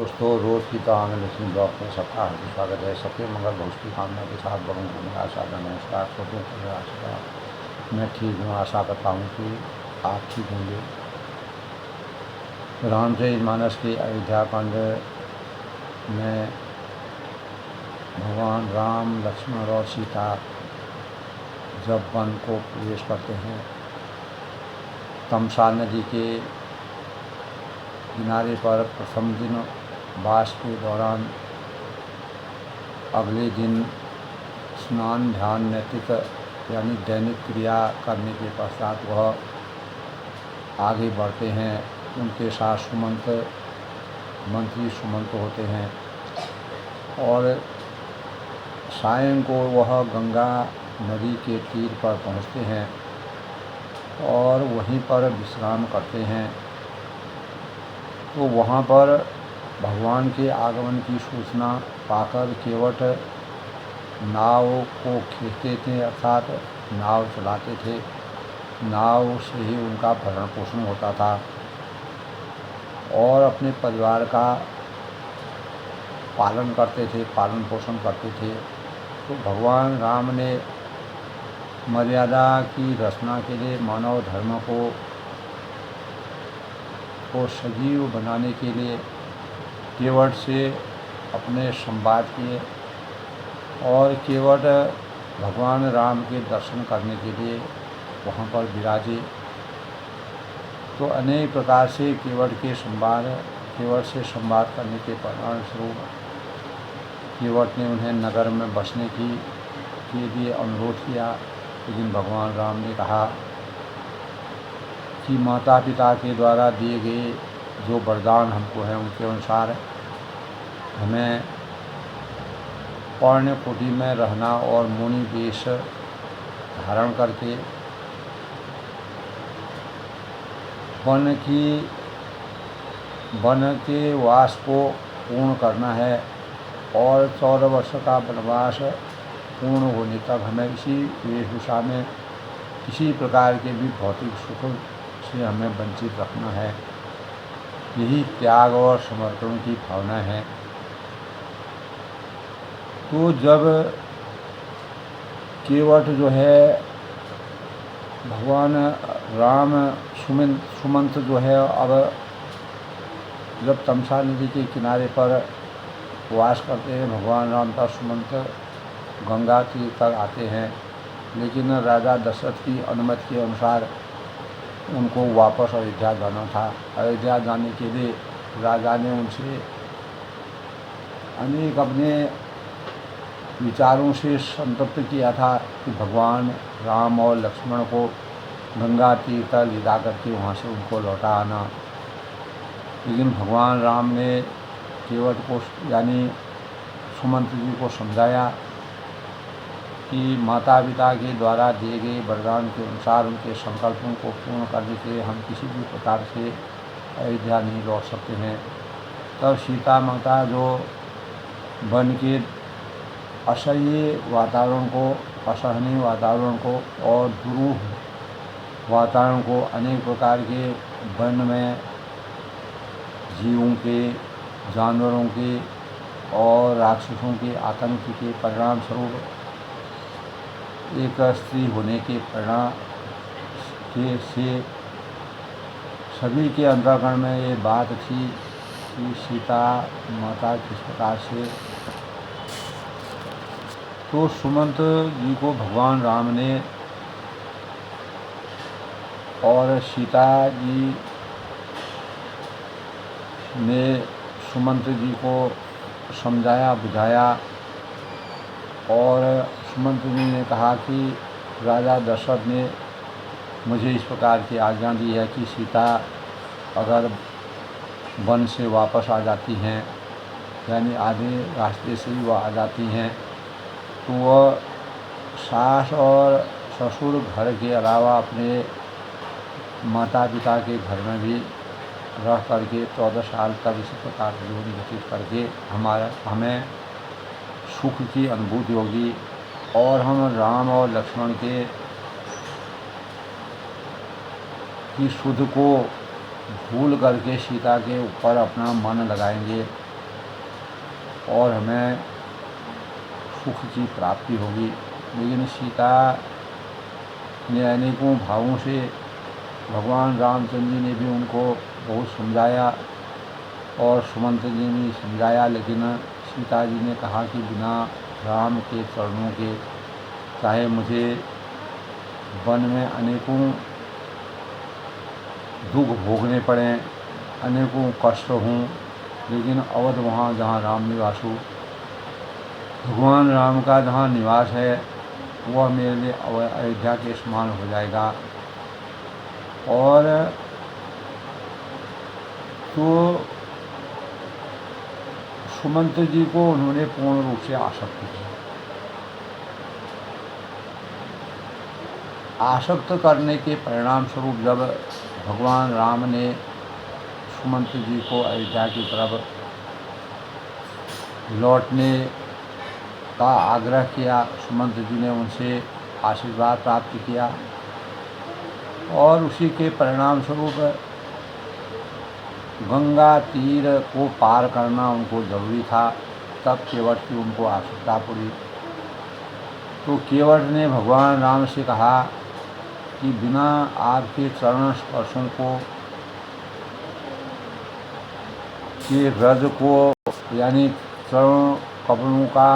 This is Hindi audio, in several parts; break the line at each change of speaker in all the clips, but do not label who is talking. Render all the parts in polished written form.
दोस्तों, रोज़ की तरह में लक्ष्मी ब्लॉग में सबका हार्दिक स्वागत है। सबके मंगल भविष्य की कामना के साथ बड़ों को मेरा सादर नमस्कार। छोटों को मेरा आशीर्वाद। मैं ठीक हूँ, आशा करता हूँ कि आप ठीक होंगे। रामचरितमानस के अयोध्या कांड में भगवान राम, लक्ष्मण और सीता जब वन को प्रवेश करते हैं, तमसा नदी के किनारे पर प्रथम दिन वास के दौरान अगले दिन स्नान, ध्यान, नैतिक यानी दैनिक क्रिया करने के पश्चात वह आगे बढ़ते हैं। उनके साथ सुमंत मंत्री सुमंत होते हैं और सायं को वह गंगा नदी के तीर पर पहुँचते हैं और वहीं पर विश्राम करते हैं। तो वहाँ पर भगवान के आगमन की सूचना पाकर केवट नाव को खींचते थे, अर्थात नाव चलाते थे। नाव से ही उनका भरण पोषण होता था और अपने परिवार का पालन करते थे, पालन पोषण करते थे। तो भगवान राम ने मर्यादा की रचना के लिए मानव धर्म को सजीव बनाने के लिए केवट से अपने संवाद किए और केवट भगवान राम के दर्शन करने के लिए वहाँ पर विराजे। तो अनेक प्रकार से केवट से संवाद करने के परिणाम स्वरूप केवट ने उन्हें नगर में बसने के लिए अनुरोध किया। लेकिन भगवान राम ने कहा कि माता पिता के द्वारा दिए गए जो वरदान हमको हैं उनके अनुसार हमें पौण्य कुटी में रहना और मुनि वेश धारण करके वन के वास को पूर्ण करना है और 14 वर्ष का वनवास पूर्ण होने तक हमें इसी वेशभूषा में किसी प्रकार के भी भौतिक सुख से हमें वंचित रखना है। यही त्याग और समर्पण की भावना है। तो जब केवट जो है भगवान राम सुमंत जो है अब जब तमसा नदी के किनारे पर वास करते हैं, भगवान राम का सुमंत गंगा तीर तक आते हैं। लेकिन राजा दशरथ की अनुमति के अनुसार उनको वापस अयोध्या जाना था। अयोध्या जाने के लिए राजा ने उनसे अनेक अपने विचारों से संतप्त किया था कि भगवान राम और लक्ष्मण को गंगा तीर तक ले जा करके वहाँ से उनको लौटा आना। लेकिन भगवान राम ने केवट को यानी सुमंत जी को समझाया कि माता पिता के द्वारा दिए गए वरदान के अनुसार उनके संकल्पों को पूर्ण करने के लिए हम किसी भी प्रकार से अयोध्या नहीं लौट सकते हैं। तब सीता माता जो वन के असहनीय वातावरण को और दुरूह वातावरण को, अनेक प्रकार के वन में जीवों के, जानवरों के और राक्षसों के आतंक के परिणाम स्वरूप एक स्त्री होने के परिणाम से सभी के अंतःकरण में ये बात थी कि सीता माता किस प्रकार से। तो सुमंत जी को भगवान राम ने और सीता जी ने सुमंत जी को समझाया, बुझाया और सुमंत जी ने कहा कि राजा दशरथ ने मुझे इस प्रकार की आज्ञा दी है कि सीता अगर वन से वापस आ जाती हैं, यानी आधे रास्ते से ही वह आ जाती हैं, तो वह सास और ससुर घर के अलावा अपने माता पिता के घर में भी रह करके 14 साल तक इसी प्रकार जीवन व्यतीत करके हमें सुख की अनुभूति होगी और हम राम और लक्ष्मण की शुद्ध को भूल करके सीता के ऊपर अपना मन लगाएंगे और हमें सुख की प्राप्ति होगी। लेकिन सीता ने अनेकों भावों से भगवान रामचंद्र जी ने भी उनको बहुत समझाया और सुमंत जी ने समझाया, लेकिन सीता जी ने कहा कि बिना राम के चरणों के चाहे मुझे वन में अनेकों दुख भोगने पड़ें, अनेकों कष्ट हों, लेकिन अवध वहाँ जहाँ राम निवास हो, भगवान राम का जहाँ निवास है वह मेरे लिए अयोध्या के समान हो जाएगा। और तो सुमंत जी को उन्होंने पूर्ण रूप से आसक्त किया। आसक्त करने के परिणाम स्वरूप जब भगवान राम ने सुमंत जी को अयोध्या की तरफ लौटने का आग्रह किया, सुमंत जी ने उनसे आशीर्वाद प्राप्त किया और उसी के परिणाम स्वरूप गंगा तीर को पार करना उनको जरूरी था। तब केवट की उनको आवश्यकता पड़ी। तो केवट ने भगवान राम से कहा कि बिना आपके चरण स्पर्शों को के रज को यानी चरण कमलों का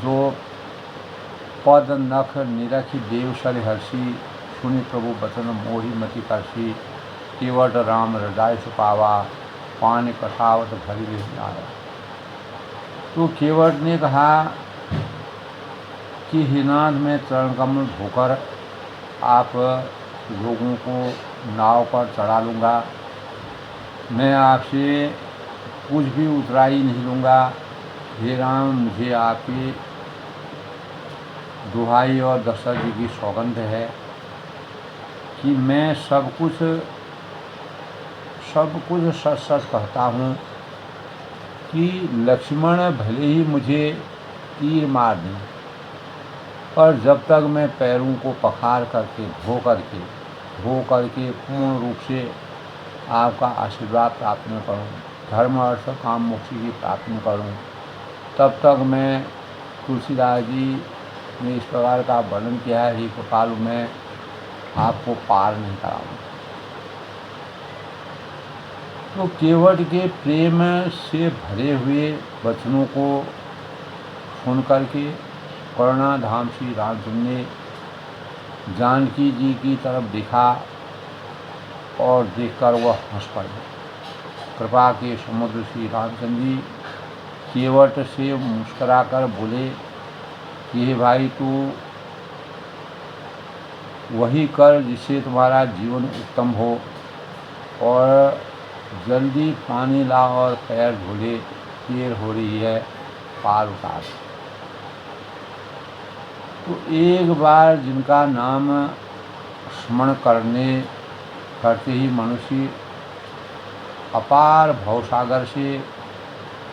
जो पद नख निरख देव सर हर्षि सुनि प्रभु बचन मोहि मति करसी केवट राम हृदय सुपावा पान कसावत भरी आया। तो केवट ने कहा कि हिनाद में चरण कमल धोकर आप लोगों को नाव पर चढ़ा लूँगा, मैं आपसे कुछ भी उतराई नहीं लूँगा। हे राम, मुझे आपकी दुहाई और दशरथ जी की सौगंध है कि मैं सब कुछ सच सच कहता हूँ कि लक्ष्मण भले ही मुझे तीर मार दें, पर जब तक मैं पैरों को पखार करके धो करके पूर्ण रूप से आपका आशीर्वाद प्राप्त न करूं, धर्म अर्थ काम मोक्ष की प्राप्ति न करूं, तब तक मैं तुलसीदास जी ने इस प्रकार का वर्णन किया है, हे कृपालु, मैं आपको पार नहीं कराऊंगा। तो केवट के प्रेम से भरे हुए वचनों को सुन करके करुणा धाम श्री रामचंद्र ने जानकी जी की तरफ देखा और देखकर वह हंस पड़े। कृपा के समुद्र श्री रामचंद्र जी केवट से मुस्कुराकर बोले कि हे भाई, तू वही कर जिससे तुम्हारा जीवन उत्तम हो और जल्दी पानी ला और पैर धोले, देर हो रही है, पार उतार। तो एक बार जिनका नाम स्मरण करते ही मनुष्य अपार भवसागर से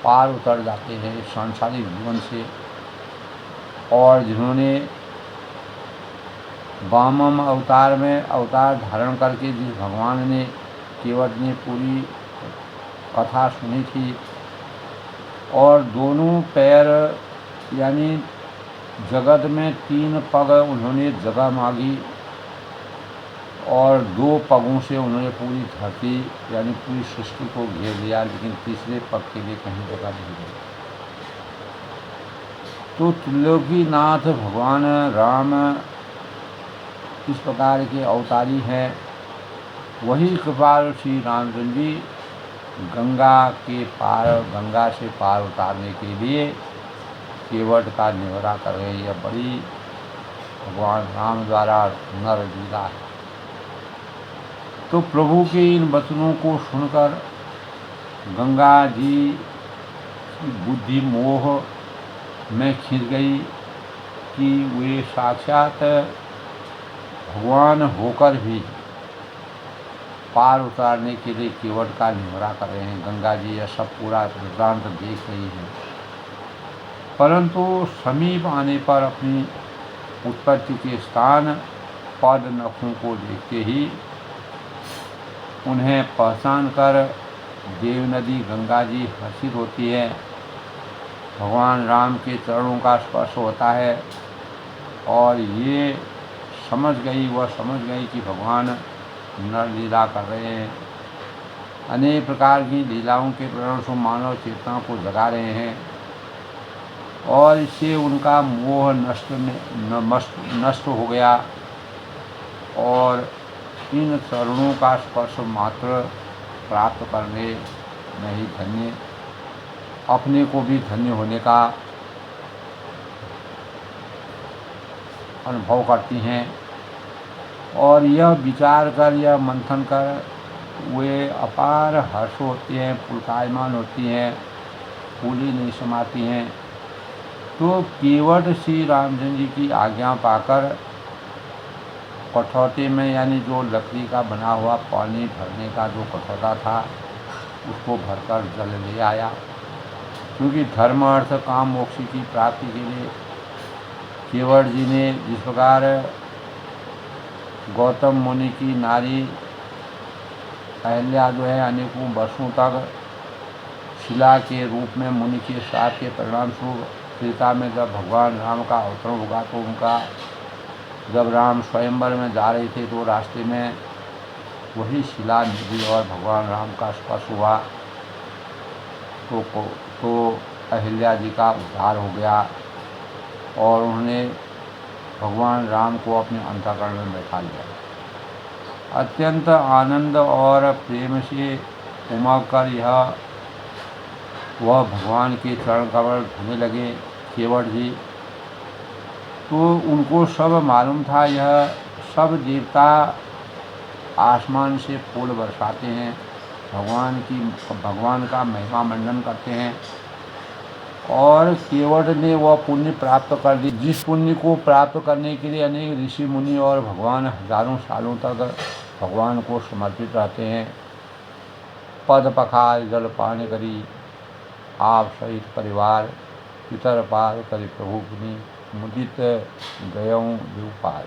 पार उतर जाते हैं सांसारिक जीवन से, और जिन्होंने वामन अवतार में अवतार धारण करके जिस भगवान ने केवट ने पूरी कथा सुनी थी और दोनों पैर यानी जगत में 3 पग उन्होंने जगह मांगी और 2 पगों से उन्होंने पूरी धरती यानी पूरी सृष्टि को घेर लिया, लेकिन तीसरे पग के लिए कहीं जगह नहीं दी। तो त्रिलोकीनाथ भगवान राम इस प्रकार के अवतारी हैं। वही कृपाल श्री रामचंद्र जी गंगा से पार उतारने के लिए केवट का निवारा कर रहे हैं। यह बड़ी भगवान राम द्वारा नर लीला है। तो प्रभु के इन वचनों को सुनकर गंगा जी की बुद्धि मोह में खिंच गई कि वे साक्षात भगवान होकर भी पार उतारने के लिए केवट का निवारा कर रहे हैं। गंगा जी यह सब पूरा वृत्तांत देख रही हैं, परंतु समीप आने पर अपनी उत्पत्ति के स्थान पद नखों को देखते ही उन्हें पहचान कर देव नदी गंगा जी हर्षित होती है, भगवान राम के चरणों का स्पर्श होता है और ये वह समझ गई कि भगवान नर लीला कर रहे हैं, अनेक प्रकार की लीलाओं के प्रेरण से मानव चेतना को जगा रहे हैं और इससे उनका मोह नष्ट हो गया और इन चरणों का स्पर्श मात्र प्राप्त करने में ही धन्य, अपने को भी धन्य होने का अनुभव करती हैं और यह विचार कर, यह मंथन कर वे अपार हर्ष होती हैं, पुलकायमान होती हैं, फूली नहीं समाती हैं। तो केवट श्री रामचंद्र जी की आज्ञा पाकर कठौते में, यानी जो लकड़ी का बना हुआ पानी भरने का जो कठौता था, उसको भरकर जल ले आया, क्योंकि धर्म अर्थ काम मोक्ष की प्राप्ति के लिए केवट जी ने जिस प्रकार गौतम मुनि की नारी अहल्या जो है अनेकों वर्षों तक शिला के रूप में मुनि के श्राप के परिणाम स्वरूप त्रेता में जब भगवान राम का अवतरण होगा तो उनका, जब राम स्वयंवर में जा रहे थे तो रास्ते में वही शिला निधि और भगवान राम का स्पर्श हुआ तो अहिल्या जी का उद्धार हो गया और उन्होंने भगवान राम को अपने अंतःकरण में बैठा लिया। अत्यंत आनंद और प्रेम से उमड़ कर वह भगवान के चरण कमल धोने लगे केवट जी। तो उनको सब मालूम था, यह सब देवता आसमान से फूल बरसाते हैं, भगवान का महिमा मंडन करते हैं और केवट ने वह पुण्य प्राप्त कर ली, जिस पुण्य को प्राप्त करने के लिए अनेक ऋषि मुनि और भगवान हजारों सालों तक भगवान को समर्पित रहते हैं। पद पखाल जल पान करी आप सहित परिवार, पितर पार करी प्रभु पुनि मुदित गयों पार।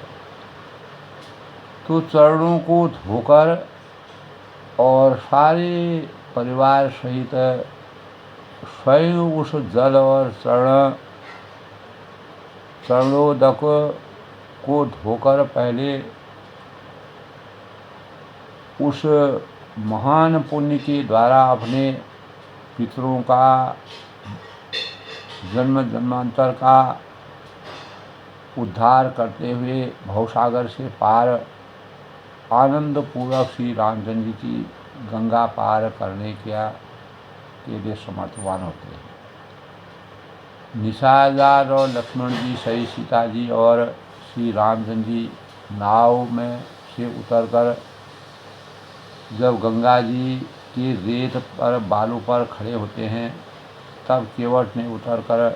तो चरणों को धोकर और सारे परिवार सहित स्वयं उस जल और चरणोदक को धोकर पहले उस महान पुण्य के द्वारा अपने पितरों का जन्म जन्मांतर का उद्धार करते हुए भवसागर से पार आनंद पूर्वक श्री रामचंद्र जी की गंगा पार करने के लिए समर्थवान होते हैं। निशादार और लक्ष्मण जी सही सीता जी और श्री रामचंद्र जी नाव में से उतरकर जब गंगा जी के रेत पर बालू पर खड़े होते हैं तब केवट ने उतरकर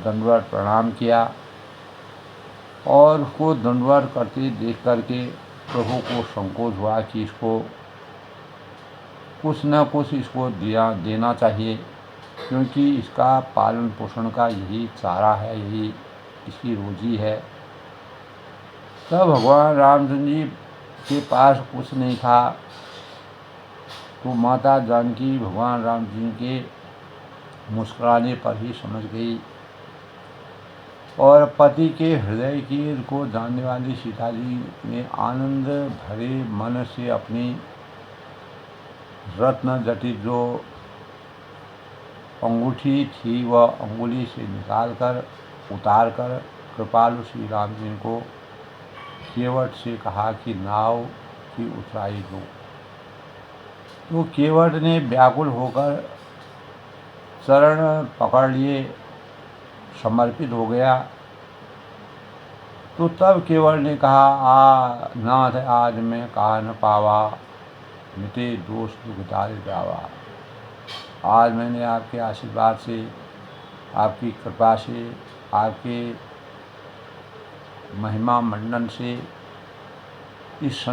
दंडवत प्रणाम किया और उसको दंडवत करते देख करके प्रभु को संकोच हुआ कि इसको कुछ न कुछ इसको देना चाहिए, क्योंकि इसका पालन पोषण का यही चारा है, यही इसकी रोजी है। तब भगवान रामचंद्र जी के पास कुछ नहीं था तो माता जानकी भगवान राम जी के मुस्कुराने पर ही समझ गई और पति के हृदय की को जानने वाली सीता जी ने आनंद भरे मन से अपनी रत्न जटित जो अंगूठी थी वह अंगुली से निकालकर उतारकर कृपालु श्री राम जी को केवट से कहा कि नाव की ऊंचाई दो। तो केवट ने व्याकुल होकर चरण पकड़ लिए, समर्पित हो गया। तो तब केवट ने कहा, नाथ आज मैं कहा न पावा, मिटे दोष दुख दारे जावा। आज मैंने आपके आशीर्वाद से, आपकी कृपा से, आपके महिमा मंडन से इस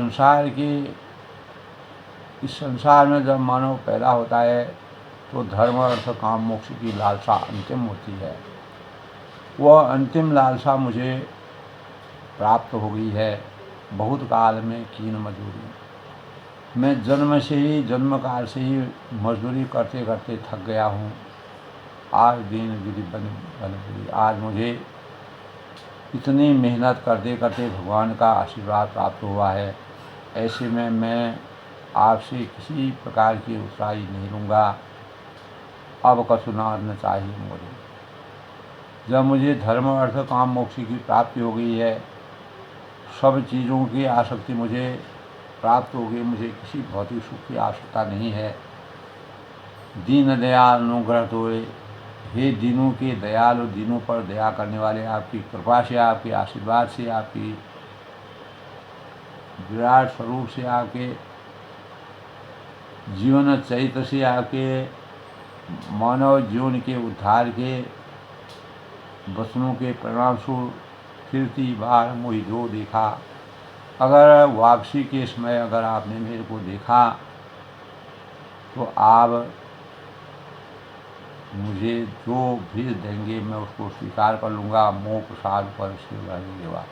संसार में जब मानव पैदा होता है तो धर्म अर्थ काम मोक्ष की लालसा अंतिम होती है। वह अंतिम लालसा मुझे प्राप्त हो गई है। बहुत काल में कीन मजूरी मैं जन्म काल से ही मजदूरी करते करते थक गया हूँ। आज दिन गिरी बन गई। आज मुझे इतनी मेहनत करते करते भगवान का आशीर्वाद प्राप्त हुआ है। ऐसे में मैं आपसे किसी प्रकार की उत्साही नहीं लूँगा। अब कसुना न चाहिए मुझे। जब मुझे धर्म अर्थ काम मोक्ष की प्राप्ति हो गई है, सब चीज़ों की आसक्ति मुझे प्राप्त हो गई, मुझे किसी भौतिक सुख की आवश्यकता नहीं है। दीन दयाल अनुग्रह तोड़े, हे दीनों के दयालु, दीनों पर दया करने वाले, आपकी कृपा से, आपके आशीर्वाद से, आपकी विराट स्वरूप से, आपके जीवन चरित्र से, आपके मानव जीवन के उद्धार के वचनों के परिणाम स्वरूप फिरती बार मुझे जो देखा, अगर वापसी के समय अगर आपने मेरे को देखा तो आप मुझे जो भेज देंगे मैं उसको स्वीकार कर लूँगा। मोह प्रसाद पर सिर रहने के बाद,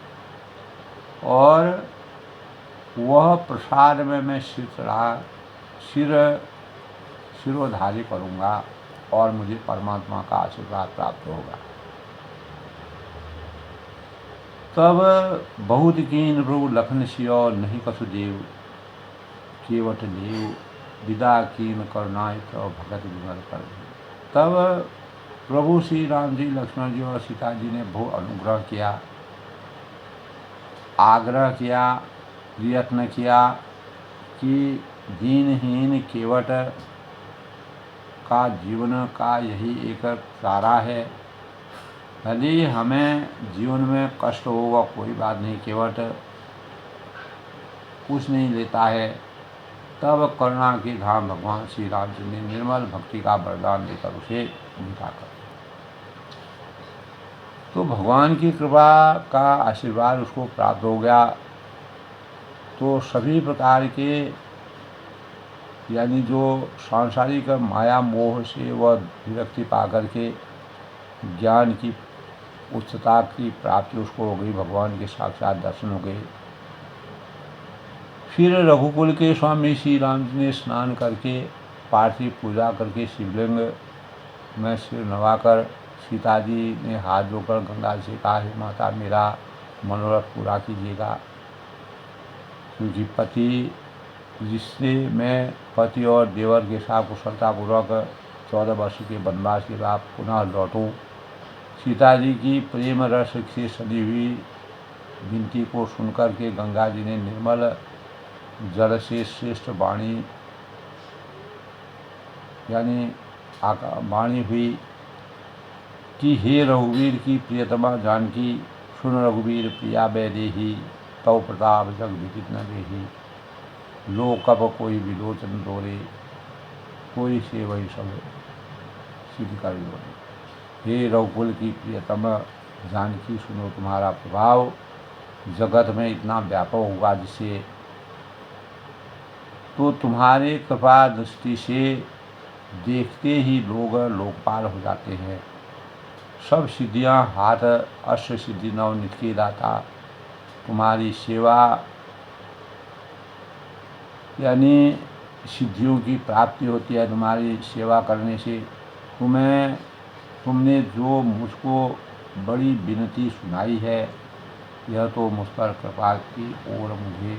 और वह प्रसाद में मैं सिरोधार्य करूँगा और मुझे परमात्मा का आशीर्वाद प्राप्त होगा। तब बहुत कीन प्रभु लखन सियो नहीं कसुदेव, केवट देव विदा कीन करुणाय तो भगत विमल कर। तब प्रभु श्री राम जी, लक्ष्मण जी और सीता जी ने बहुत अनुग्रह किया, आग्रह किया, प्रयत्न किया कि दीनहीन केवट का जीवन का यही एक सारा है। भले ही हमें जीवन में कष्ट होगा, कोई बात नहीं, केवट कुछ नहीं लेता है। तब करुणा के धाम भगवान श्री रामचंद्र ने निर्मल भक्ति का वरदान देकर उसे मिटा कर, तो भगवान की कृपा का आशीर्वाद उसको प्राप्त हो गया। तो सभी प्रकार के यानी जो सांसारिक माया मोह से वह विरक्ति पा करके ज्ञान की उच्चता की प्राप्ति उसको हो गई, भगवान के साक्षात दर्शन हो गए। फिर रघुकुल के स्वामी श्री राम जी ने स्नान करके पार्थिव पूजा करके शिवलिंग में सिर नवाकर सीता जी ने हाथ धोकर गंगा जी से कहा, हे माता मेरा मनोरथ पूरा कीजिएगा, क्योंकि पति जिससे मैं पति और देवर के साथ कुशलतापूर्वक 14 वर्ष के वनवास के बाद पुनः लौटूं। सीता जी की प्रेम रस से सदी हुई विनती को सुनकर के गंगा जी ने निर्मल जल से श्रेष्ठ वाणी यानी वाणी हुई कि हे रघुवीर की प्रियतमा जानकी, सुन रघुवीर प्रिया वैदेही, तव प्रताप जग विदित न देही, लो कब कोई विलोचन डोरे, कोई से वही सब सिद्ध कर लोरे। हे रघुकुल की प्रियतम जानकी, सुनो तुम्हारा प्रभाव जगत में इतना व्यापक होगा जिससे, तो तुम्हारे कृपा दृष्टि से देखते ही लोग लोकपाल हो जाते हैं। सब सिद्धियां हाथ अष्ट सिद्धि नवनित के दाता, तुम्हारी सेवा यानी सिद्धियों की प्राप्ति होती है तुम्हारी सेवा करने से। तुमने जो मुझको बड़ी विनती सुनाई है, यह तो मुझ पर कृपा की ओर मुझे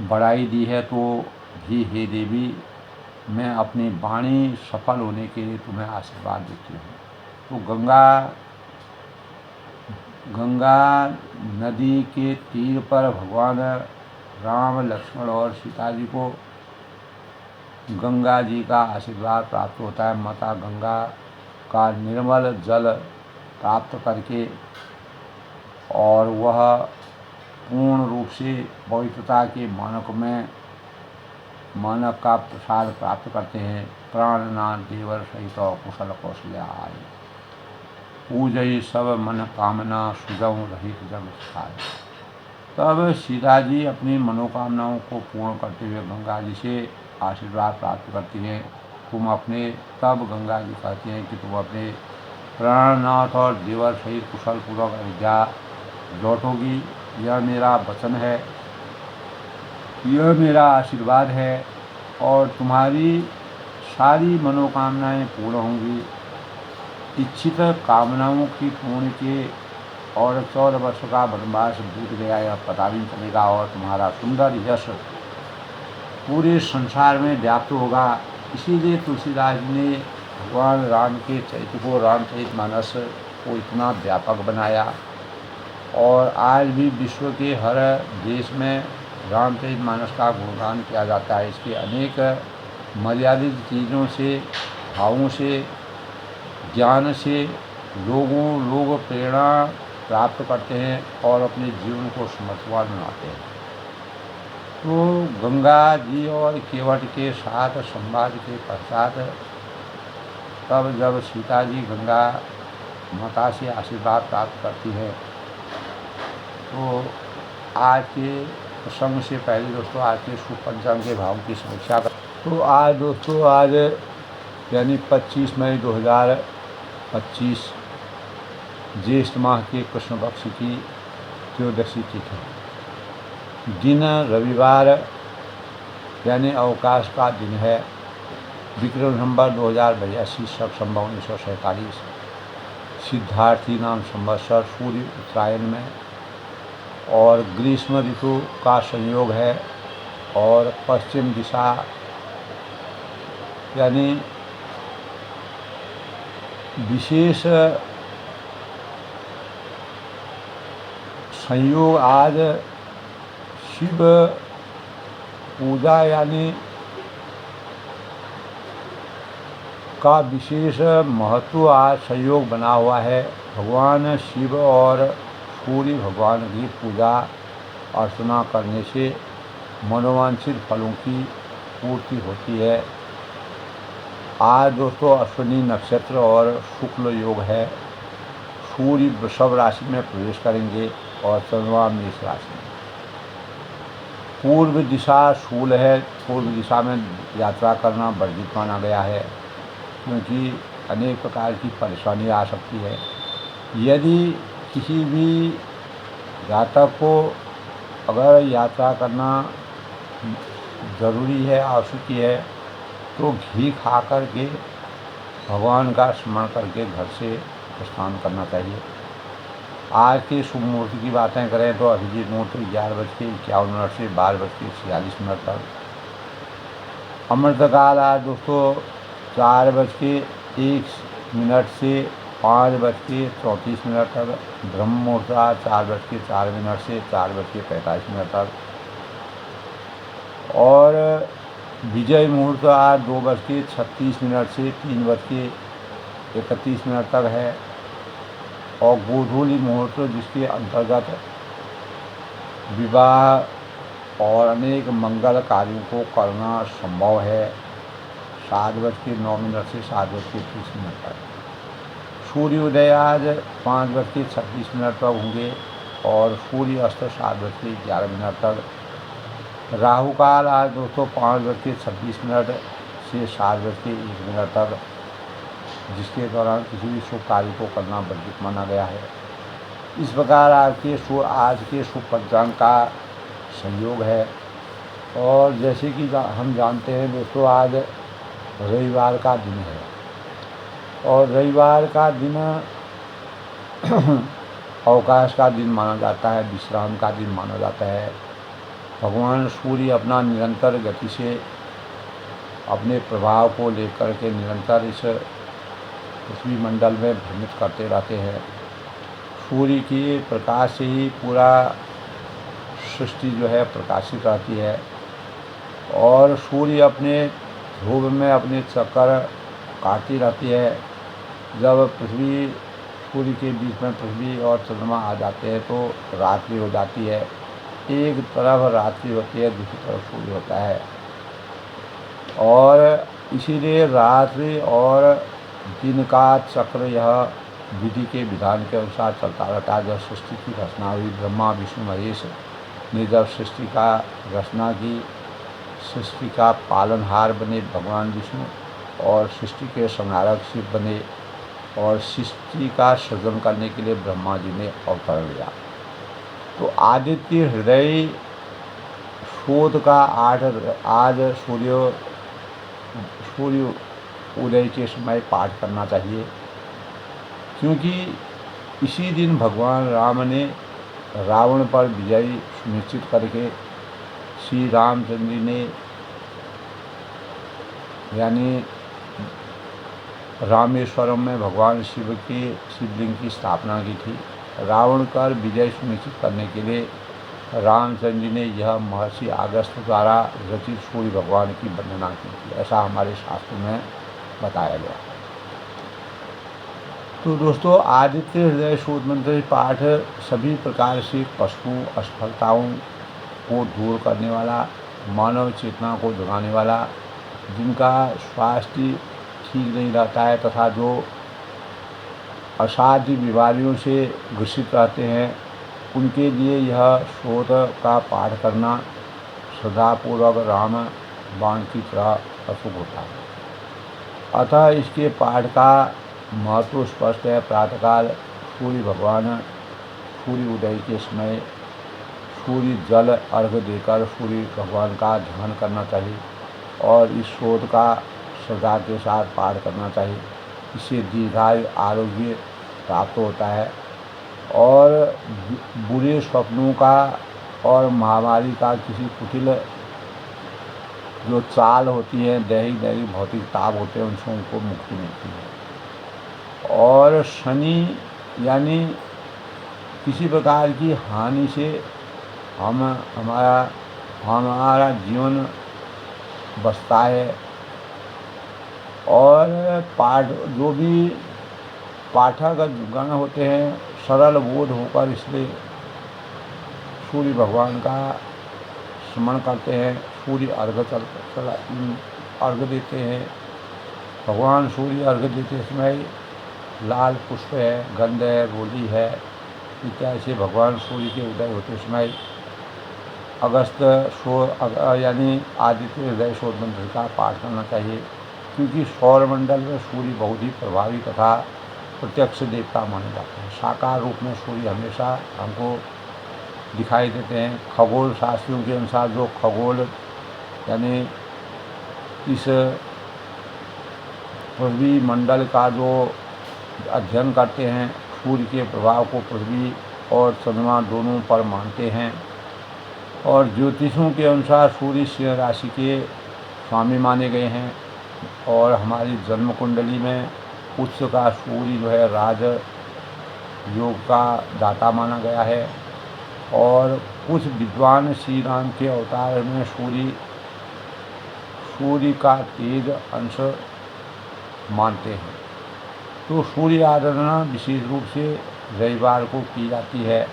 बढ़ाई दी है, तो भी हे देवी मैं अपनी वाणी सफल होने के लिए तुम्हें आशीर्वाद देती हूँ। तो गंगा नदी के तीर पर भगवान राम, लक्ष्मण और सीता जी को गंगा जी का आशीर्वाद प्राप्त होता है। माता गंगा का निर्मल जल प्राप्त करके और वह पूर्ण रूप से पवित्रता के मानक का प्रसाद प्राप्त करते हैं। प्राणनाथ देवर सहित कुशल कौशल्या आय, पूजई सब मन कामना, सुजम रहित जग साय। तब सीता जी अपनी मनोकामनाओं को पूर्ण करते हुए गंगा जी से आशीर्वाद प्राप्त करती हैं। तब गंगा जी कहती हैं कि तुम अपने प्राणनाथ और देवर सहित कुशल पूर्वक अयोध्या लौटोगी, यह मेरा वचन है। यह मेरा आशीर्वाद है और तुम्हारी सारी मनोकामनाएं पूर्ण होंगी। इच्छित कामनाओं की पूर्ण के और 14 वर्ष का वनवास बीत गया, यह पता भी नहीं चलेगा और तुम्हारा सुंदर यश पूरे संसार में व्याप्त होगा। इसीलिए तुलसीदास जी ने भगवान राम के चरित्र को, रामचरितमानस को इतना व्यापक बनाया और आज भी विश्व के हर देश में रामचरितमानस का गुणगान किया जाता है। इसके अनेक मर्यादित चीज़ों से, भावों से, ज्ञान से लोग प्रेरणा प्राप्त करते हैं और अपने जीवन को समर्थवान बनाते हैं। तो गंगा जी और केवट के साथ संवाद के पश्चात तब जब सीता जी गंगा माता से आशीर्वाद प्राप्त करती है, तो आज के प्रसंग से पहले दोस्तों आज के शुभ पंचांग के भाव की समीक्षा कर। तो आज दोस्तों, आज यानी 25 मई 2025 ज्येष्ठ माह के कृष्ण पक्ष की त्रयोदशी तिथि, दिन रविवार यानी अवकाश का दिन है। विक्रम नंबर 2082 शक संभव 1947, सिद्धार्थी नाम संवत्सर, सूर्य उत्तरायण में और ग्रीष्म ऋतु का संयोग है और पश्चिम दिशा यानी विशेष संयोग आज शिव पूजा यानी का विशेष महत्व आज संयोग बना हुआ है। भगवान शिव और सूर्य भगवान की पूजा अर्चना करने से मनोवांछित फलों की पूर्ति होती है। आज दोस्तों अश्विनी नक्षत्र और शुक्ल योग है। सूर्य वृषभ राशि में प्रवेश करेंगे और चंद्रमा मेष राशि में। पूर्व दिशा शूल है, पूर्व दिशा में यात्रा करना वर्जित माना गया है क्योंकि अनेक प्रकार की परेशानी आ सकती है। यदि किसी भी जातक को अगर यात्रा करना ज़रूरी है, आवश्यक है, तो घी खा कर के भगवान का स्मरण करके घर से प्रस्थान करना चाहिए। आज के शुभ मुहूर्त की बातें करें तो अभिजीत मुहूर्त 11:51 से 12:46 तक। अमृतकाल आज दोस्तों 4:01 से 5:34 तक। ब्रह्म मुहूर्त 4:04 से 4:45 तक और विजय मुहूर्त आज 2:36 से 3:31 तक है और गोधूली मुहूर्त जिसके अंतर्गत विवाह और अनेक मंगल कार्यों को करना संभव है 7:09 से 7:30 तक। सूर्योदय आज 5:26 तक होंगे और सूर्य अस्त 7:11 तक। राहु काल आज दोस्तों 5:26 से 7:01 तक, जिसके दौरान किसी भी शुभ कार्य को करना वर्जित माना गया है। इस प्रकार आज के शुभ पंचांग का संयोग है। और जैसे कि हम जानते हैं दोस्तों, आज रविवार का दिन है और रविवार का दिन अवकाश का दिन माना जाता है, विश्राम का दिन माना जाता है। भगवान सूर्य अपना निरंतर गति से अपने प्रभाव को लेकर के निरंतर इस पृथ्वी मंडल में भ्रमित करते रहते हैं। सूर्य के प्रकाश से ही पूरा सृष्टि जो है प्रकाशित रहती है और सूर्य अपने ध्रुव में अपने चक्कर काटती रहती है। जब पृथ्वी सूर्य के बीच में पृथ्वी और चंद्रमा आ जाते हैं तो रात्रि हो जाती है। एक तरफ रात्रि होती है, दूसरी तरफ सूर्य होता है और इसीलिए रात्रि और दिन का चक्र यह विधि के विधान के अनुसार चलता रहता है। जब सृष्टि की रचना हुई, ब्रह्मा विष्णु महेश ने जब सृष्टि का रचना की, सृष्टि का पालनहार बने भगवान विष्णु और सृष्टि के संहारक शिव बने और सृष्टि का सृजन करने के लिए ब्रह्मा जी ने अवतरण लिया। तो आदित्य हृदय शोध का आज सूर्य उदय के समय पाठ करना चाहिए, क्योंकि इसी दिन भगवान राम ने रावण पर विजय सुनिश्चित करके श्री रामचंद्र जी ने यानी रामेश्वरम में भगवान शिव के शिवलिंग की स्थापना की थी। रावण पर विजय सुनिश्चित करने के लिए रामचंद्र जी ने यह महर्षि अगस्त्य द्वारा रचित सूर्य भगवान की वंदना की थी, ऐसा हमारे शास्त्रों में बताया गया। तो दोस्तों, आदित्य हृदय शोध मंत्र पाठ सभी प्रकार से कष्टों असफलताओं को दूर करने वाला, मानव चेतना को जगाने वाला, जिनका स्वास्थ्य ठीक नहीं रहता है तथा जो असाध्य बीमारियों से ग्रसित रहते हैं, उनके लिए यह शोध का पाठ करना श्रद्धापूर्वक राम बाण की तरह अशुभ होता है। अतः इसके पाठ का महत्व स्पष्ट है। प्रातःकाल सूर्य भगवान सूर्य उदय के समय सूर्य जल अर्घ्य देकर सूर्य भगवान का ध्यान करना चाहिए और इस शोध का श्रद्धा के साथ पाठ करना चाहिए। इससे दीर्घायु आरोग्य प्राप्त होता है और बुरे स्वप्नों का और महामारी का किसी कुटिल जो चाल होती है, दैहिक भौतिक ताप होते हैं, उनसे उनको मुक्ति मिलती है। और शनि यानी किसी प्रकार की हानि से हमारा जीवन बचता है। और जो भी पाठक गण होते हैं सरल बोध होकर इसलिए सूर्य भगवान का स्मरण करते हैं, सूर्य अर्घ्य देते हैं। भगवान सूर्य अर्घ्य देते समय लाल पुष्प है, गंध है, रोली है इत्यादि से भगवान सूर्य के उदय होते समय यानी आदित्य हृदय शोध मंत्र का पाठ करना चाहिए, क्योंकि सौरमंडल में सूर्य बहुत ही प्रभावी तथा प्रत्यक्ष देवता माने जाते हैं। साकार रूप में सूर्य हमेशा हमको दिखाई देते हैं। खगोल शास्त्रियों के अनुसार जो खगोल यानी इस पृथ्वी मंडल का जो अध्ययन करते हैं, सूर्य के प्रभाव को पृथ्वी और चंद्रमा दोनों पर मानते हैं। और ज्योतिषों के अनुसार सूर्य सिंह राशि के स्वामी माने गए हैं और हमारी जन्म कुंडली में उच्च का सूर्य जो है राज योग का दाता माना गया है। और कुछ विद्वान श्री राम के अवतार में सूर्य का तेज अंश मानते हैं। तो सूर्य आराधना विशेष रूप से रविवार को की जाती है।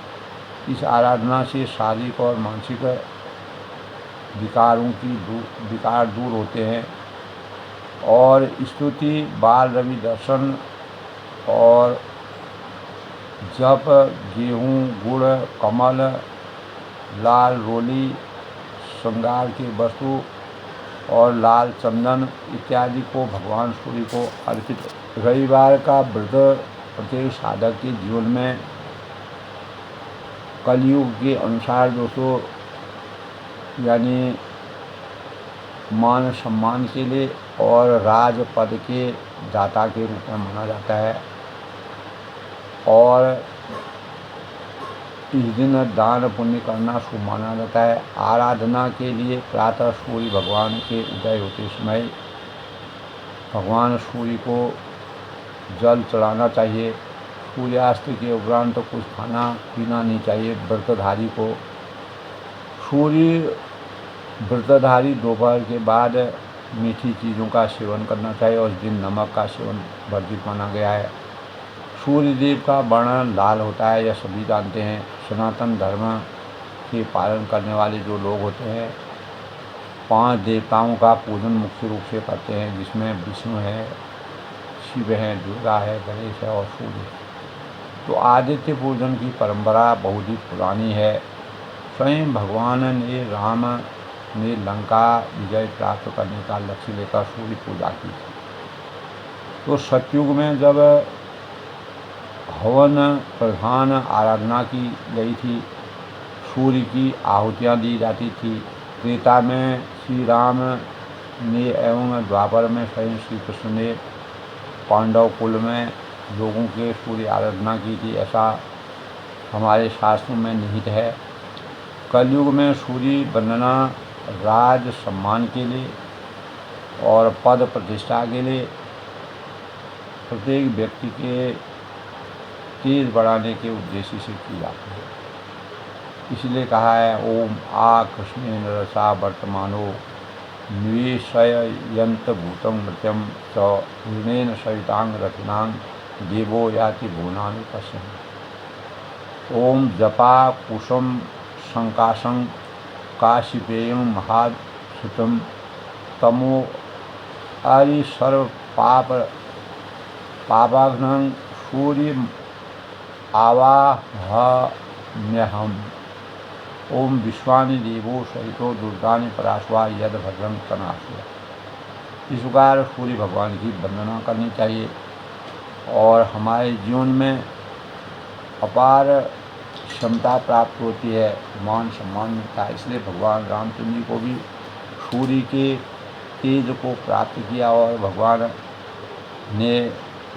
इस आराधना से शारीरिक और मानसिक विकार दूर होते हैं और स्तुति, बाल रवि दर्शन और जप, गेहूँ, गुड़, कमल, लाल रोली, श्रृंगार की वस्तु और लाल चंदन इत्यादि को भगवान सूर्य को अर्पित। रविवार का व्रत प्रत्येक साधक के जीवन में कलयुग के अनुसार दोस्तों यानी मान सम्मान के लिए और राज पद के दाता के रूप में माना जाता है। और इस दिन दान पुण्य करना शुभ माना जाता है। आराधना के लिए प्रातः सूर्य भगवान के उदय होते समय भगवान सूर्य को जल चढ़ाना चाहिए। सूर्यास्त के उपरांत तो कुछ खाना पीना नहीं चाहिए व्रतधारी को। व्रतधारी दोपहर के बाद मीठी चीज़ों का सेवन करना चाहिए और इस दिन नमक का सेवन वर्जित माना गया है। सूर्य देव का वर्ण लाल होता है, यह सभी जानते हैं। सनातन धर्म के पालन करने वाले जो लोग होते हैं 5 देवताओं का पूजन मुख्य रूप से करते हैं, जिसमें विष्णु है, शिव है, दुर्गा है, गणेश है और सूर्य। तो आदित्य पूजन की परंपरा बहुत ही पुरानी है। स्वयं भगवान ने राम ने लंका विजय प्राप्त करने का लक्ष्य लेकर सूर्य पूजा की थी। तो सतयुग में जब हवन प्रधान आराधना की गई थी, सूर्य की आहुतियाँ दी जाती थी त्रेता में श्री राम ने एवं द्वापर में स्वयं श्री कृष्ण ने पांडव कुल में लोगों के सूर्य आराधना की थी, ऐसा हमारे शास्त्रों में निहित है। कलयुग में सूर्य वंदना राज सम्मान के लिए और पद प्रतिष्ठा के लिए प्रत्येक व्यक्ति के तेज बढ़ाने के उद्देश्य से की जाती है। इसलिए कहा है ओम आ कृष्णेन रसा वर्तमानो निवेशयंत भूतं मृत्यम च ऋणेन सवितांग रत्नांग देवो याति भुवनानि पश्यन्। ओम जपा कुशम संकाशं काशिपेयं महाश्रुतं तमो आरि सर्व पापाघ्नं सूर्य आवाहम्यहम्। ओम विश्वानि देवो सहितो दुर्गानि पराश्वा यद भद्रं तनाश्वा। इस प्रकार सूर्य भगवान की वंदना करनी चाहिए और हमारे जीवन में अपार क्षमता प्राप्त होती है, मान सम्मान मिलता है। इसलिए भगवान रामचंद्र जी को भी सूर्य के तेज को प्राप्त किया और भगवान ने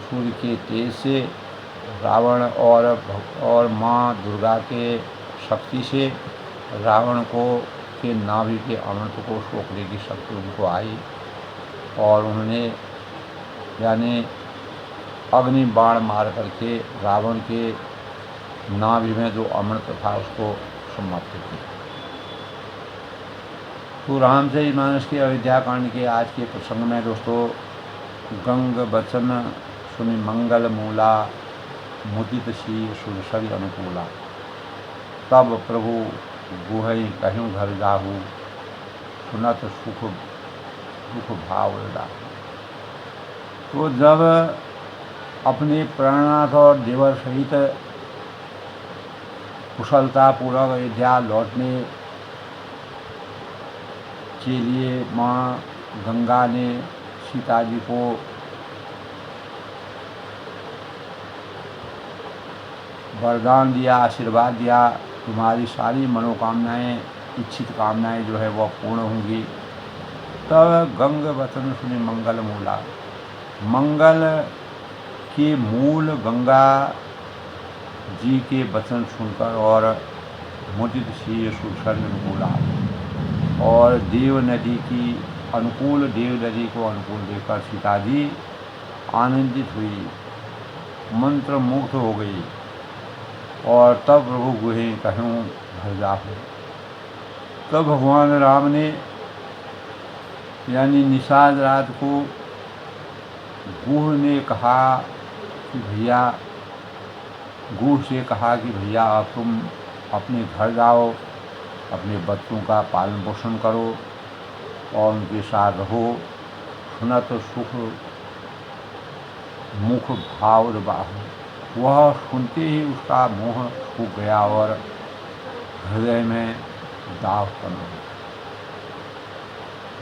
सूर्य के तेज से रावण और माँ दुर्गा के शक्ति से रावण को के नाभि के अमृत को सोखने की शक्ति उनको आई और उन्होंने यानी अग्नि बाण मार करके रावण के नाभि में जो अमृत था उसको समाप्त किया। तो रामचरितमानस के अयोध्या कांड के आज के प्रसंग में दोस्तों गंग बचन सुनि मंगल मूला मुदित सी सुरसरि अनुकूला। तब प्रभु गुहई कहूँ घर जाहू सुनत सुख दुख भाव डाहू। तो जब अपने प्राणनाथ और देवर सहित कुशलतापूर्वक अयोध्या लौटने के लिए माँ गंगा ने सीता जी को वरदान दिया, आशीर्वाद दिया, तुम्हारी सारी मनोकामनाएं इच्छित कामनाएं जो है वह पूर्ण होंगी। तब गंग वचन सुनि मंगल मूला, मंगल के मूल गंगा जी के वचन सुनकर और मुदित सी सुरसरि अनुकूला और देव नदी की अनुकूल देव नदी को अनुकूल देखकर सीता जी आनंदित हुई, मंत्र मुग्ध हो गई और तब प्रभु गुहे कहूँ घर जाहू। तब भगवान राम ने यानी निषाद रात को गुह ने कहा कि भैया गुह से कहा कि भैया अब तुम अपने घर जाओ, अपने बच्चों का पालन पोषण करो और उनके साथ रहो। सुनत सुख मुख भाव बाहु। वह सुनते ही उसका मोह सूख गया और हृदय में दाव उत्पन्न हो।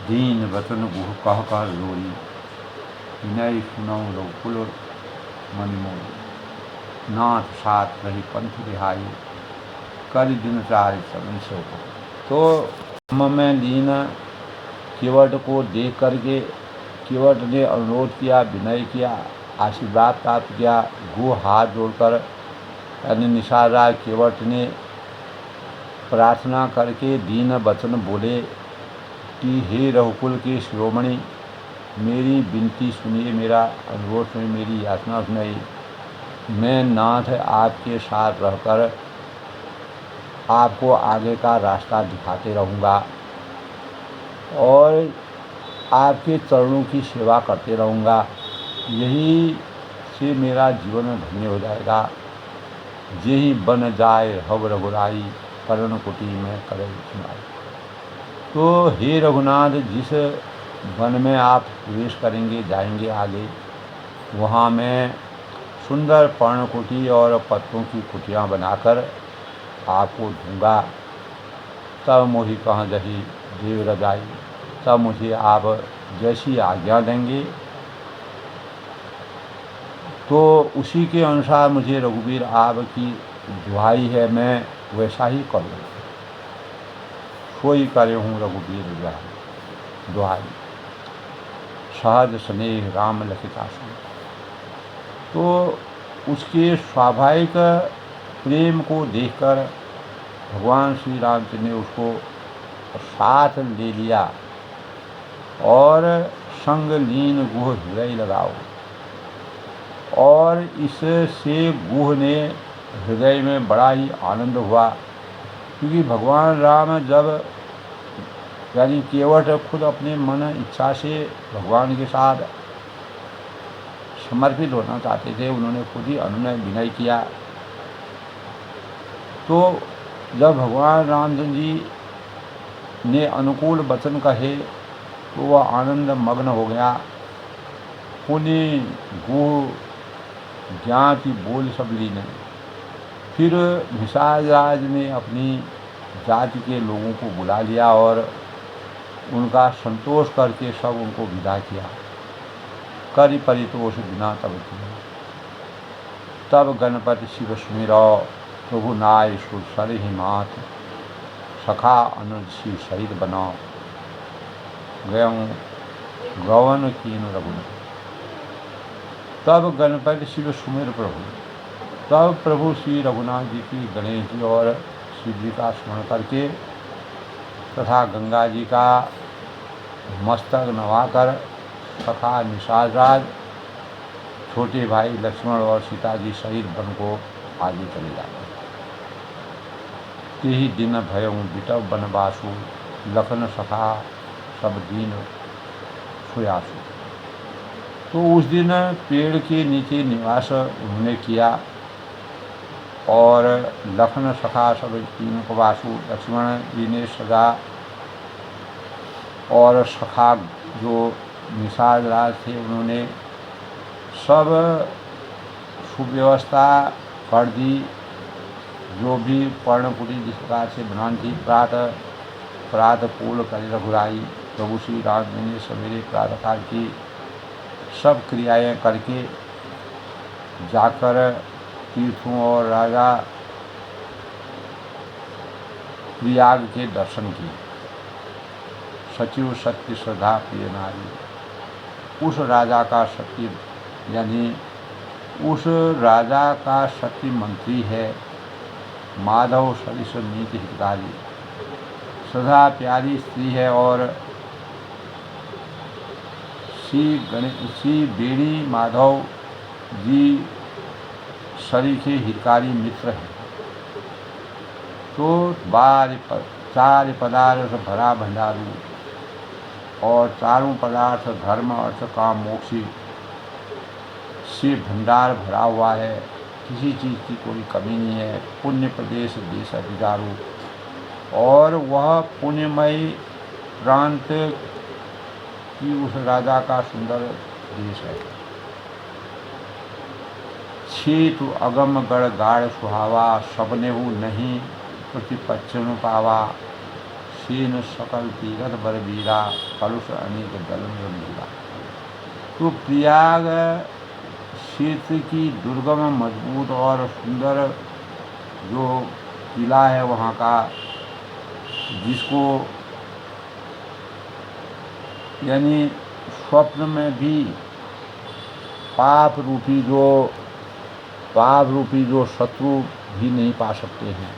दीन वचन गुह कह कह लोरी, विनय सुनऊ रघुकुल मणिमोरी। नाथ साथ रही पंथ रिहाई, कर दिन चार सभी से। तो में लीन केवट को देख करके केवट ने अनुरोध किया, विनय किया, आशीर्वाद प्राप्त किया। गो हाथ जोड़कर यानी निषाद केवट ने प्रार्थना करके दीन वचन बोले कि हे रघुकुल के शिरोमणि, मेरी विनती सुनिए, मेरा अनुरोध सुनिए, मेरी याचना सुनिए। मैं नाथ आपके साथ रहकर आपको आगे का रास्ता दिखाते रहूँगा और आपके चरणों की सेवा करते रहूँगा। यही से मेरा जीवन धन्य हो जाएगा। यही बन जाए हव रघुराई, करण कुटी में करे सुनाई। तो हे रघुनाथ, जिस वन में आप प्रवेश करेंगे, जाएंगे आगे, वहाँ मैं सुंदर पर्णकुटी और पत्तों की कुटियाँ बनाकर आपको दूंगा। तब मोहि कहाँ जही देव रजाई, तब मुझे आप जैसी आज्ञा देंगे तो उसी के अनुसार मुझे रघुवीर आपकी दुहाई है, मैं वैसा ही करूँगा। सोई करे हूँ रघुबीर दुहाई, सहज स्नेह राम लखिता सम। तो उसके स्वाभाविक प्रेम को देखकर भगवान श्री रामचंद्र ने उसको साथ ले लिया और संग लीन गुह हृदय लगाओ। और इससे गुह ने हृदय में बड़ा ही आनंद हुआ, क्योंकि भगवान राम जब यानी केवट खुद अपने मन इच्छा से भगवान के साथ समर्पित होना चाहते थे, उन्होंने खुद ही अनुनय विनय किया। तो जब भगवान रामचंद्र जी ने अनुकूल वचन कहे तो वह आनंद मग्न हो गया। पुण्य गुह ज्ञाति बोल सब लीने। फिर निषाद ने अपनी जाति के लोगों को बुला लिया और उनका संतोष करके सब उनको विदा किया। करि परितोष बिना तब किया। तब गणपति शिव सुमिरो प्रभु नाय सुर ही मात, सखा अनुषि शहीद बना गयऊँ गवन कीन रघुनाथ। तब गणपति शिव सुमिर प्रभु, तब प्रभु श्री रघुनाथ जी की गणेश जी और शिव जी का स्मरण करके तथा गंगा जी का मस्तक नवाकर सखा निषाद, छोटे भाई लक्ष्मण और सीता जी शहीद बन को आगे चले जाते। ते ही दिन भयऊँ बिटव बनवासु, लखन सखा सब दीन सुयासु। तो उस दिन पेड़ के नीचे निवास उन्होंने किया और लखन सखा सब दीन वासु, लक्ष्मण जी ने सजा और सखा जो निषाद राज थे उन्होंने सब सुव्यवस्था कर दी। जो भी पर्णकुटी जिस प्रकार से बनानी थी, प्रातः पूल कर रघुराई। प्रभु श्री राम जी ने सवेरे प्रातःकाल की सब क्रियाएं करके जाकर तीर्थों और राजा प्रयाग के दर्शन किए। सचिव सत्य श्रद्धा प्रिय नारी। उस राजा का सत्य यानी उस राजा का सत्य मंत्री है माधव सरिस नीति हितकारी। सदा प्यारी स्त्री है और श्री बेणी माधव जी सरीखे हितकारी मित्र हैं। तो चार पदार्थ भरा भंडारू, और चारों पदार्थ धर्म अर्थ काम मोक्ष से भंडार भरा हुआ है। किसी चीज़ की कोई कमी नहीं है। पुण्य प्रदेश देश अधिकारू, और वह पुण्यमय प्रांत की उस राजा का सुंदर देश है। छेतु अगम गढ़ गाढ़ सुहावा, सबनेहु नहीं प्रतिपक्षण पावा। सेन सकल तीरथ बरबीरा, कलुष अनेक दलन गंभीरा। तो प्रयाग क्षेत्र की दुर्गम मजबूत और सुंदर जो किला है वहाँ का, जिसको यानी स्वप्न में भी पाप रूपी जो शत्रु भी नहीं पा सकते हैं।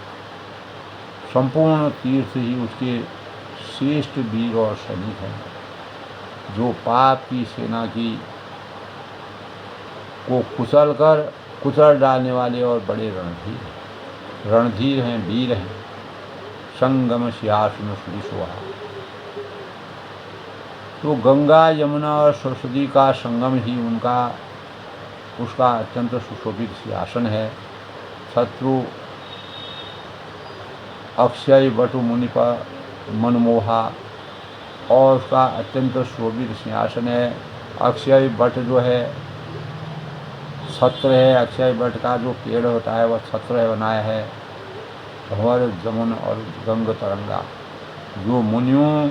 संपूर्ण तीर्थ ही उसके श्रेष्ठ वीर और सैनिक हैं, जो पाप की सेना की को कुचल डालने वाले और बड़े रणधीर हैं, वीर हैं। संगम सिंहासन सुधि सोहा। तो गंगा यमुना और सरस्वती का संगम ही उसका अत्यंत सुशोभित सिंहासन है। शत्रु अक्षय बटु मुनि पर मनमोहा, और उसका अत्यंत शोभित सिंहासन है। अक्षय बट जो है छत्र है, अक्षय बट का जो पेड़ होता है वह छत्र बनाया है। भंवर जमुन और गंग तरंगा, जो मुनियों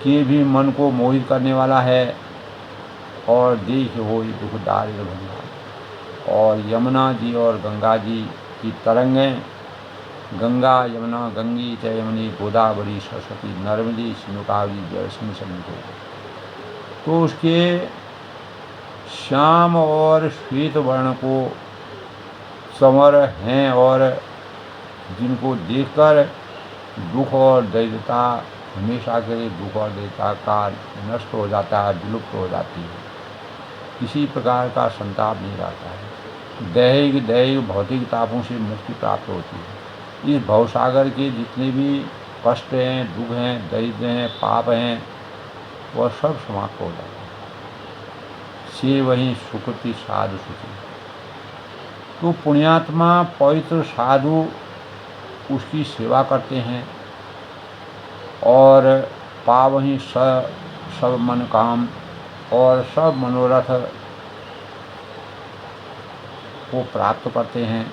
के भी मन को मोहित करने वाला है। और देख हो दुखदार भंगा, और यमुना जी और गंगा जी की तरंगें गंगा यमुना गंगी च यमुनी गोदावरी सरस्वती नर्मदी सिंधु कावेरी जलस्मिन् सन्निधौ। तो उसके श्याम और श्वेत वर्ण को संवर हैं और जिनको देखकर दुख और दैर्यता हमेशा के लिए दुख और दैर्यता का नष्ट हो जाता है, विलुप्त हो जाती है, किसी प्रकार का संताप नहीं रहता है, दैहिक भौतिक तापों से मुक्ति प्राप्त होती है। इस भवसागर के जितने भी कष्ट हैं, दुख हैं, दरिद्र हैं, पाप हैं, वह सब समाप्त हो जाते हैं। से वहीं सुकृति साधु सुखी। तो पुण्यात्मा पवित्र साधु उसकी सेवा करते हैं और पावहीं सब मन काम और सब मनोरथ को प्राप्त करते हैं।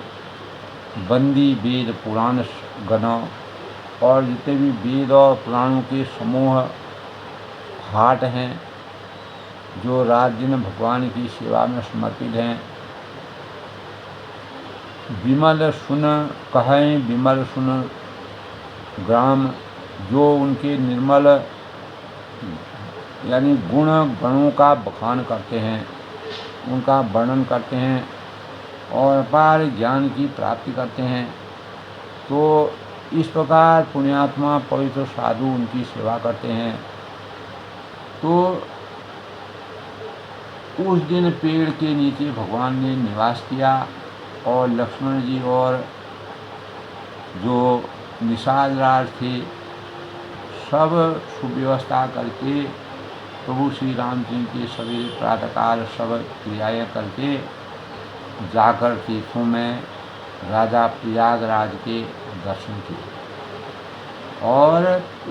बंदी वेद पुराण गण और जितने भी वेद और पुराणों के समूह हाट हैं जो रात दिन भगवान की सेवा में समर्पित हैं। विमल सुन कहें विमल सुन ग्राम, जो उनके निर्मल यानी गणों का बखान करते हैं, उनका वर्णन करते हैं और अपार ज्ञान की प्राप्ति करते हैं। तो इस प्रकार पुण्यात्मा पवित्र साधु उनकी सेवा करते हैं। तो उस दिन पेड़ के नीचे भगवान ने निवास किया और लक्ष्मण जी और जो निषाद राज थे सब सुव्यवस्था करके प्रभु श्री रामचंद्र के सभी प्रातःकाल सब क्रियाएँ करके जाकर तीर्थों में राजा प्रयागराज के दर्शन किए। और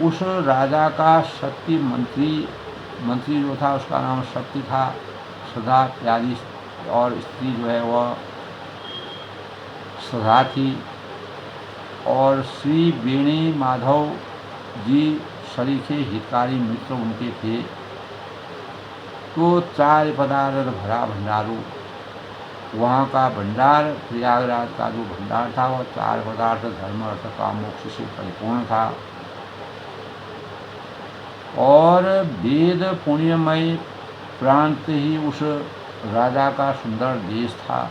उस राजा का शक्ति मंत्री जो था उसका नाम शक्ति था, सदा प्यारी और स्त्री जो है वह सदा थी। और श्री वेणी माधव जी सरीखे हितकारी मित्र उनके थे। तो 4 पदार्थ भरा भंडारू, वहाँ का भंडार प्रयागराज का जो भंडार था वह 4 पदार्थ धर्म अर्थ काम मोक्ष से परिपूर्ण था। और वेद पुण्यमय प्रांत ही उस राजा का सुंदर देश था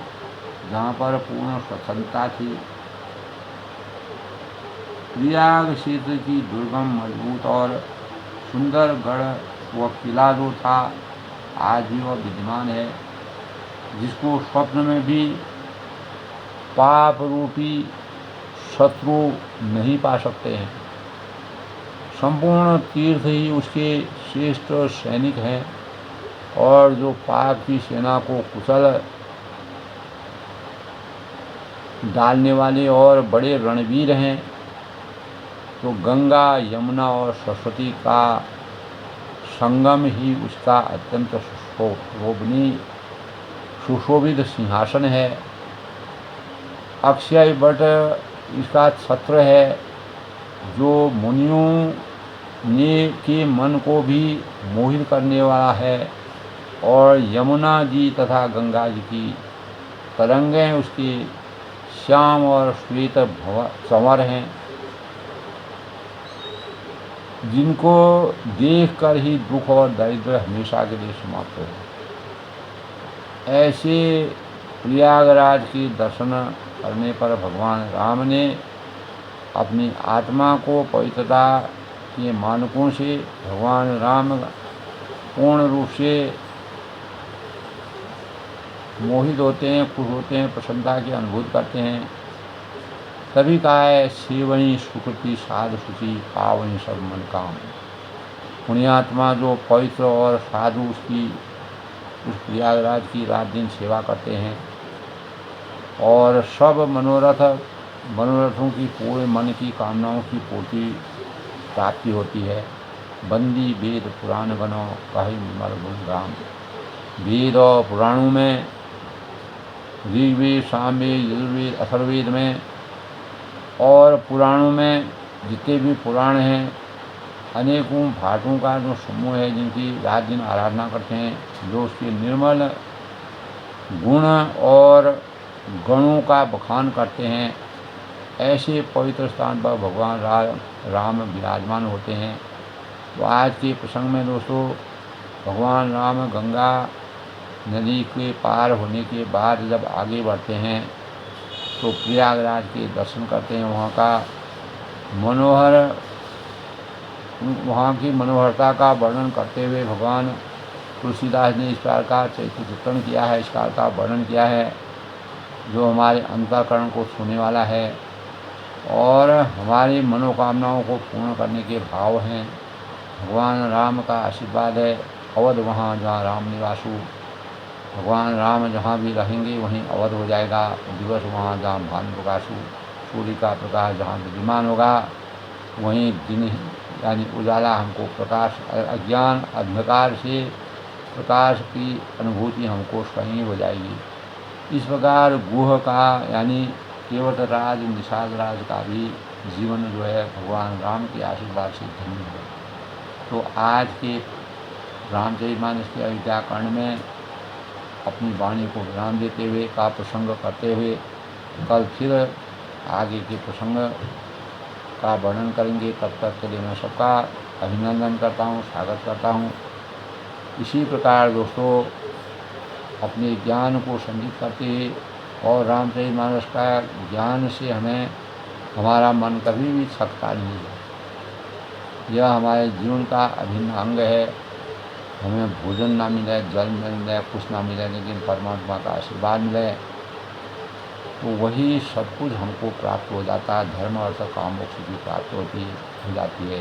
जहाँ पर पूर्ण स्वतंत्रता थी। प्रयाग क्षेत्र की दुर्गम मजबूत और सुंदर गढ़ वह किला जो था आज भी वह विद्यमान है, जिसको स्वप्न में भी पाप रूपी शत्रु नहीं पा सकते हैं। संपूर्ण तीर्थ ही उसके श्रेष्ठ सैनिक हैं और जो पाप की सेना को कुचल डालने वाले और बड़े रणवीर हैं। तो गंगा यमुना और सरस्वती का संगम ही उसका अत्यंत सुशोभित सिंहासन है। अक्षय वट इसका छत्र है जो मुनियों के मन को भी मोहित करने वाला है। और यमुना जी तथा गंगा जी की तरंगें उसके श्याम और श्वेत संवर हैं, जिनको देखकर ही दुख और दारिद्र्य हमेशा के लिए समाप्त हो। ऐसे प्रयागराज के दर्शन करने पर भगवान राम ने अपनी आत्मा को पवित्रता के मानकों से भगवान राम पूर्ण रूप से मोहित होते हैं, खुश होते हैं, प्रसन्नता की अनुभूति करते हैं। तभी कहा है सेवनी सुकृति साधु शुचि पावनी सब मन काम। पुण्यात्मा जो पवित्र और साधु उसकी उस प्रयागराज की रात दिन सेवा करते हैं और सब मनोरथों की पूरे मन की कामनाओं की पूर्ति प्राप्ति होती है। बंदी वेद पुराण गणों कही मर गुणगान। वेद और पुराणों में ऋग्वेद सामवेद यजुर्वेद अथर्ववेद में और पुराणों में जितने भी पुराण हैं अनेकों भाटों का जो समूह है जिनकी रात दिन आराधना करते हैं, जो उसके निर्मल गुण और गणों का बखान करते हैं ऐसे पवित्र स्थान पर भगवान राम विराजमान होते हैं। तो आज के प्रसंग में दोस्तों, भगवान राम गंगा नदी के पार होने के बाद जब आगे बढ़ते हैं तो प्रयागराज के दर्शन करते हैं। वहाँ की मनोहरता का वर्णन करते हुए भगवान तुलसीदास ने इस प्रकार का चैत्य चित्रण किया है, इस प्रकार का वर्णन किया है जो हमारे अंतःकरण को छूने वाला है और हमारी मनोकामनाओं को पूर्ण करने के भाव हैं। भगवान राम का आशीर्वाद है, अवध वहाँ जहाँ राम निवासु। भगवान राम जहाँ भी रहेंगे वहीं अवध हो जाएगा। दिवस वहाँ जहाँ भानु प्रकाशु, सूर्य का प्रकाश जहाँ विद्यमान होगा वहीं दिन यानी उजाला हमको प्रकाश, अज्ञान अंधकार से प्रकाश की अनुभूति हमको स्वयं हो जाएगी। इस प्रकार गुह का यानी केवट राज निषाद राज का भी जीवन जो है भगवान राम के आशीर्वाद से धन्य है। तो आज के रामचरितमानस के अयोध्याकांड में अपनी वाणी को विराम देते हुए का प्रसंग करते हुए कल फिर आगे के प्रसंग का वर्णन करेंगे। तब तक के लिए मैं सबका अभिनंदन करता हूँ, स्वागत करता हूँ। इसी प्रकार दोस्तों अपने ज्ञान को संचित करते हुए और रामचरितमानस का ज्ञान से हमें हमारा मन कभी भी थकता नहीं है। यह हमारे जीवन का अभिन्न अंग है। हमें भोजन ना मिले, जल मिले, कुछ ना मिले, लेकिन परमात्मा का आशीर्वाद मिले तो वही सब कुछ हमको प्राप्त हो जाता है। धर्म अर्थ काम मोक्ष की प्राप्त हो जाती है।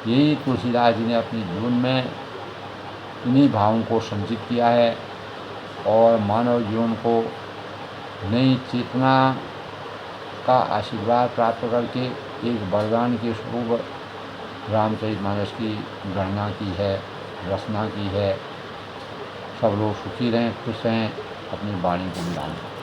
यही तुलसीदास जी ने अपने जीवन में इन्हीं भावों को संचित किया है और मानव जीवन को नई चेतना का आशीर्वाद प्राप्त करके एक वरदान के स्वरूप रामचरितमानस की गणना की है, रचना की है। सब लोग सुखी रहें, खुश रहें, अपनी वाणी को मिलाएं।